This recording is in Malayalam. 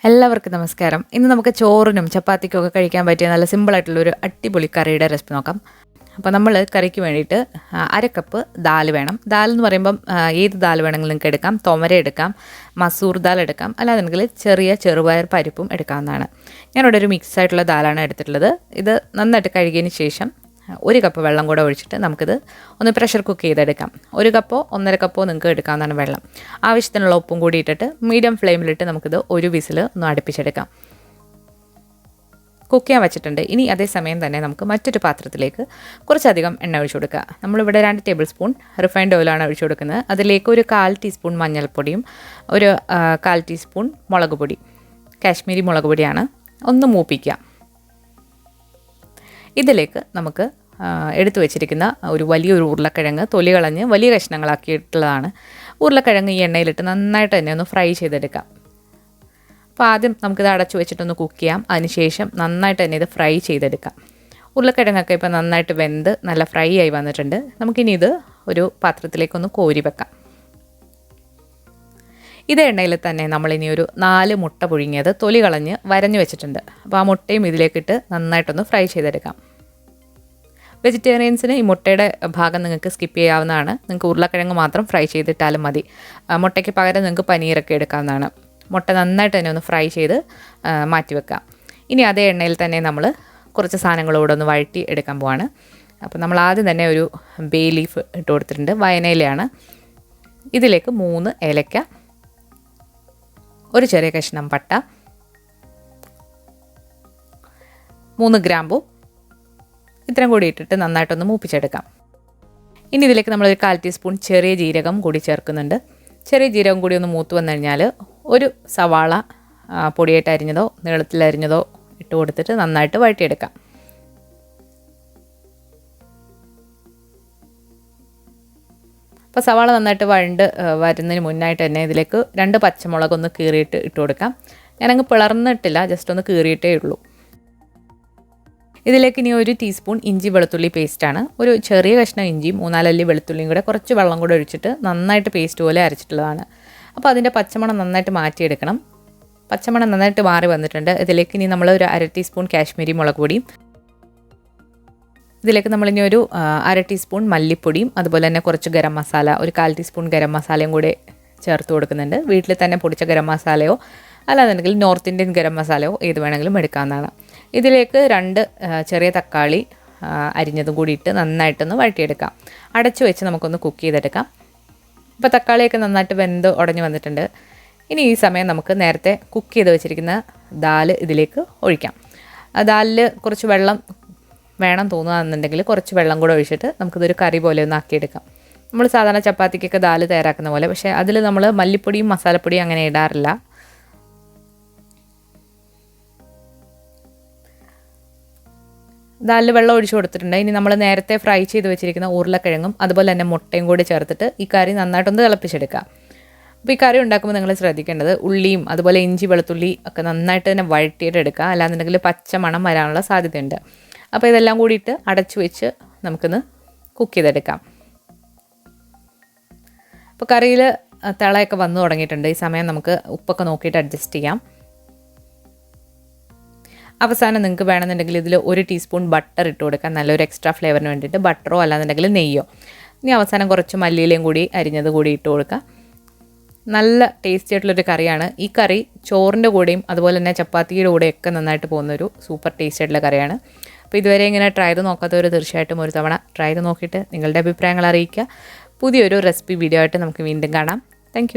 എല്ലാവർക്കും നമസ്കാരം. ഇന്ന് നമുക്ക് ചോറിനും ചപ്പാത്തിക്കൊക്കെ കഴിക്കാൻ പറ്റിയ നല്ല സിമ്പിളായിട്ടുള്ളൊരു അടിപൊളി കറിയുടെ റെസിപ്പി നോക്കാം. അപ്പോൾ നമ്മൾ കറിക്ക് വേണ്ടിയിട്ട് അര കപ്പ് ദാൽ വേണം. ദാൽ എന്ന് പറയുമ്പം ഏത് ദാൽ വേണമെങ്കിലും നിങ്ങൾക്ക് എടുക്കാം. തുമര എടുക്കാം, മസൂർ ദാൽ എടുക്കാം, അല്ലാതെങ്കിൽ ചെറിയ ചെറുപയർ പരിപ്പും എടുക്കാവുന്നതാണ്. ഞാനിവിടെ ഒരു മിക്സ് ആയിട്ടുള്ള ദാലാണ് എടുത്തിട്ടുള്ളത്. ഇത് നന്നായിട്ട് കഴുകിയതിന് ശേഷം 1 കപ്പ് വെള്ളം കൂടെ ഒഴിച്ചിട്ട് നമുക്കിത് ഒന്ന് പ്രഷർ കുക്ക് ചെയ്തെടുക്കാം. 1 കപ്പോ 1.5 കപ്പോ നിങ്ങൾക്ക് എടുക്കാവുന്നതാണ് വെള്ളം. ആവശ്യത്തിനുള്ള ഉപ്പും കൂടി ഇട്ടിട്ട് മീഡിയം ഫ്ലെയിമിലിട്ട് നമുക്കിത് ഒരു വിസിൽ ഒന്ന് അടുപ്പിച്ചെടുക്കാം. കുക്ക് ചെയ്യാൻ വെച്ചിട്ടുണ്ട്. ഇനി അതേസമയം തന്നെ നമുക്ക് മറ്റൊരു പാത്രത്തിലേക്ക് കുറച്ചധികം എണ്ണ ഒഴിച്ചു കൊടുക്കുക. നമ്മളിവിടെ 2 ടേബിൾ സ്പൂൺ റിഫൈൻഡ് ഓയിലാണ് ഒഴിച്ചു കൊടുക്കുന്നത്. അതിലേക്ക് ഒരു 1/4 ടീസ്പൂൺ മഞ്ഞൾപ്പൊടിയും ഒരു 1/4 ടീസ്പൂൺ മുളക് പൊടി, കാശ്മീരി മുളക് പൊടിയാണ്. ഒന്ന് മൂപ്പിക്കുക. ഇതിലേക്ക് നമുക്ക് എടുത്തു വെച്ചിരിക്കുന്ന ഒരു വലിയൊരു ഉരുളക്കിഴങ്ങ് തൊലി കളഞ്ഞ് വലിയ കഷ്ണങ്ങളാക്കിയിട്ടുള്ളതാണ്. ഉരുളക്കിഴങ്ങ് ഈ എണ്ണയിലിട്ട് നന്നായിട്ട് തന്നെ ഒന്ന് ഫ്രൈ ചെയ്തെടുക്കാം. അപ്പോൾ ആദ്യം നമുക്കിത് അടച്ചു വെച്ചിട്ടൊന്ന് കുക്ക് ചെയ്യാം. അതിനുശേഷം നന്നായിട്ട് തന്നെ ഇത് ഫ്രൈ ചെയ്തെടുക്കാം. ഉരുളക്കിഴങ്ങൊക്കെ ഇപ്പോൾ നന്നായിട്ട് വെന്ത് നല്ല ഫ്രൈ ആയി വന്നിട്ടുണ്ട്. നമുക്കിനി ഇത് ഒരു പാത്രത്തിലേക്കൊന്ന് കോരി വെക്കാം. ഇതേ എണ്ണയിൽ തന്നെ നമ്മളിനി ഒരു 4 മുട്ട പുഴുങ്ങിയത് തൊലി കളഞ്ഞ് വരഞ്ഞു വെച്ചിട്ടുണ്ട്. അപ്പോൾ ആ മുട്ടയും ഇതിലേക്കിട്ട് നന്നായിട്ടൊന്ന് ഫ്രൈ ചെയ്തെടുക്കാം. വെജിറ്റേറിയൻസിന് ഈ മുട്ടയുടെ ഭാഗം നിങ്ങൾക്ക് സ്കിപ്പ് ചെയ്യാവുന്നതാണ്. നിങ്ങൾക്ക് ഉരുളക്കിഴങ്ങ് മാത്രം ഫ്രൈ ചെയ്തിട്ടാലും മതി. മുട്ടയ്ക്ക് പകരം നിങ്ങൾക്ക് പനീരൊക്കെ എടുക്കാവുന്നതാണ്. മുട്ട നന്നായിട്ട് തന്നെ ഒന്ന് ഫ്രൈ ചെയ്ത് മാറ്റി വെക്കാം. ഇനി അതേ എണ്ണയിൽ തന്നെ നമ്മൾ കുറച്ച് സാധനങ്ങളോടെ ഒന്ന് വഴറ്റി എടുക്കാൻ പോവാണ്. അപ്പോൾ നമ്മൾ ആദ്യം തന്നെ ഒരു ബേ ലീഫ് ഇട്ട് കൊടുത്തിട്ടുണ്ട്. വയനയിലയാണ്. ഇതിലേക്ക് 3 ഏലക്ക, ഒരു ചെറിയ കഷ്ണം പട്ട, 3 ഗ്രാമ്പു, ഇത്രയും കൂടി ഇട്ടിട്ട് നന്നായിട്ടൊന്ന് മൂപ്പിച്ചെടുക്കാം. ഇനി ഇതിലേക്ക് നമ്മളൊരു 1/4 ടീസ്പൂൺ ചെറിയ ജീരകം കൂടി ചേർക്കുന്നുണ്ട്. ചെറിയ ജീരകം കൂടി ഒന്ന് മൂത്ത് വന്നു കഴിഞ്ഞാൽ ഒരു സവാള പൊടിയായിട്ട് അരിഞ്ഞതോ നീളത്തിലരിഞ്ഞതോ ഇട്ട് കൊടുത്തിട്ട് നന്നായിട്ട് വഴറ്റിയെടുക്കാം. അപ്പോൾ സവാള നന്നായിട്ട് വരുന്നതിന് മുന്നായിട്ട് തന്നെ ഇതിലേക്ക് 2 പച്ചമുളക് ഒന്ന് കീറിയിട്ട് ഇട്ട് കൊടുക്കാം. ഞാനങ്ങ് പിളർന്നിട്ടില്ല, ജസ്റ്റ് ഒന്ന് കീറിയിട്ടേ ഉള്ളൂ. ഇതിലേക്ക് ഇനി 1 ടീസ്പൂൺ ഇഞ്ചി വെളുത്തുള്ളി പേസ്റ്റാണ്. ഒരു ചെറിയ കഷ്ണം ഇഞ്ചിയും 3-4 അല്ലി വെളുത്തുള്ളിയും കൂടെ കുറച്ച് വെള്ളം കൂടെ ഒഴിച്ചിട്ട് നന്നായിട്ട് പേസ്റ്റ് പോലെ അരച്ചിട്ടുള്ളതാണ്. അപ്പോൾ അതിൻ്റെ പച്ചമണം നന്നായിട്ട് മാറ്റിയെടുക്കണം. പച്ചമണം നന്നായിട്ട് മാറി വന്നിട്ടുണ്ട്. ഇതിലേക്ക് ഇനി നമ്മൾ ഒരു 1/2 ടീസ്പൂൺ കാശ്മീരി മുളക് പൊടിയും, ഇതിലേക്ക് നമ്മളിനി ഒരു 1/2 ടീസ്പൂൺ മല്ലിപ്പൊടിയും അതുപോലെ തന്നെ കുറച്ച് ഗരം മസാല, ഒരു 1/4 ടീസ്പൂൺ ഗരം മസാലയും കൂടെ ചേർത്ത് കൊടുക്കുന്നുണ്ട്. വീട്ടിൽ തന്നെ പൊടിച്ച ഗരം മസാലയോ അല്ലാന്നുണ്ടെങ്കിൽ നോർത്ത് ഇന്ത്യൻ ഗരം മസാലയോ ഏത് വേണമെങ്കിലും എടുക്കാവുന്നതാണ്. ഇതിലേക്ക് 2 ചെറിയ തക്കാളി അരിഞ്ഞതും കൂടി ഇട്ട് നന്നായിട്ടൊന്ന് വഴറ്റിയെടുക്കാം. അടച്ചു വെച്ച് നമുക്കൊന്ന് കുക്ക് ചെയ്തെടുക്കാം. ഇപ്പോൾ തക്കാളിയൊക്കെ നന്നായിട്ട് വെന്ത് ഉടഞ്ഞു വന്നിട്ടുണ്ട്. ഇനി ഈ സമയം നമുക്ക് നേരത്തെ കുക്ക് ചെയ്ത് വെച്ചിരിക്കുന്ന ദാൽ ഇതിലേക്ക് ഒഴിക്കാം. ദാലിൽ കുറച്ച് വെള്ളം വേണം തോന്നുകയെന്നുണ്ടെങ്കിൽ കുറച്ച് വെള്ളം കൂടെ ഒഴിച്ചിട്ട് നമുക്കിതൊരു കറി പോലെ ഒന്ന് ആക്കിയെടുക്കാം. നമ്മൾ സാധാരണ ചപ്പാത്തിക്കൊക്കെ ദാൽ തയ്യാറാക്കുന്ന പോലെ. പക്ഷേ അതിൽ നമ്മൾ മല്ലിപ്പൊടിയും മസാലപ്പൊടിയും അങ്ങനെ ഇടാറില്ല. ദാലിൽ വെള്ളം ഒഴിച്ചു കൊടുത്തിട്ടുണ്ട്. ഇനി നമ്മൾ നേരത്തെ ഫ്രൈ ചെയ്ത് വെച്ചിരിക്കുന്ന ഉരുളക്കിഴങ്ങും അതുപോലെ തന്നെ മുട്ടയും കൂടി ചേർത്തിട്ട് ഈ കറി നന്നായിട്ടൊന്ന് തിളപ്പിച്ചെടുക്കാം. അപ്പോൾ ഈ കറി ഉണ്ടാക്കുമ്പോൾ നിങ്ങൾ ശ്രദ്ധിക്കേണ്ടത് ഉള്ളിയും അതുപോലെ ഇഞ്ചി വെളുത്തുള്ളി ഒക്കെ നന്നായിട്ട് തന്നെ വഴറ്റിയിട്ട് എടുക്കുക. അല്ലാന്നുണ്ടെങ്കിൽ പച്ച മണം വരാനുള്ള സാധ്യതയുണ്ട്. അപ്പോൾ ഇതെല്ലാം കൂടിയിട്ട് അടച്ചു വെച്ച് നമുക്കൊന്ന് കുക്ക് ചെയ്തെടുക്കാം. അപ്പോൾ കറിയിൽ തിളയൊക്കെ വന്നു തുടങ്ങിയിട്ടുണ്ട്. ഈ സമയം നമുക്ക് ഉപ്പൊക്കെ നോക്കിയിട്ട് അഡ്ജസ്റ്റ് ചെയ്യാം. അവസാനം നിങ്ങൾക്ക് വേണമെന്നുണ്ടെങ്കിൽ ഇതിൽ 1 ടീസ്പൂൺ ബട്ടർ ഇട്ട് കൊടുക്കാം, നല്ലൊരു എക്സ്ട്രാ ഫ്ലേവറിന് വേണ്ടിയിട്ട്. ബട്ടറോ അല്ലാന്നുണ്ടെങ്കിൽ നെയ്യോ. ഇനി അവസാനം കുറച്ച് മല്ലിയിലയും കൂടി അരിഞ്ഞത് കൂടി ഇട്ട് കൊടുക്കാം. നല്ല ടേസ്റ്റി ആയിട്ടുള്ളൊരു കറിയാണ്. ഈ കറി ചോറിൻ്റെ കൂടെയും അതുപോലെ തന്നെ ചപ്പാത്തിയുടെ കൂടെയൊക്കെ നന്നായിട്ട് പോകുന്നൊരു സൂപ്പർ ടേസ്റ്റി ആയിട്ടുള്ള കറിയാണ്. അപ്പോൾ ഇതുവരെ ഇങ്ങനെ ട്രൈ ചെയ്ത് നോക്കാത്തവർ തീർച്ചയായിട്ടും ഒരു തവണ ട്രൈ ചെയ്ത് നോക്കിയിട്ട് നിങ്ങളുടെ അഭിപ്രായങ്ങൾ അറിയിക്കുക. പുതിയൊരു റെസിപ്പി വീഡിയോ ആയിട്ട് നമുക്ക് വീണ്ടും കാണാം. താങ്ക്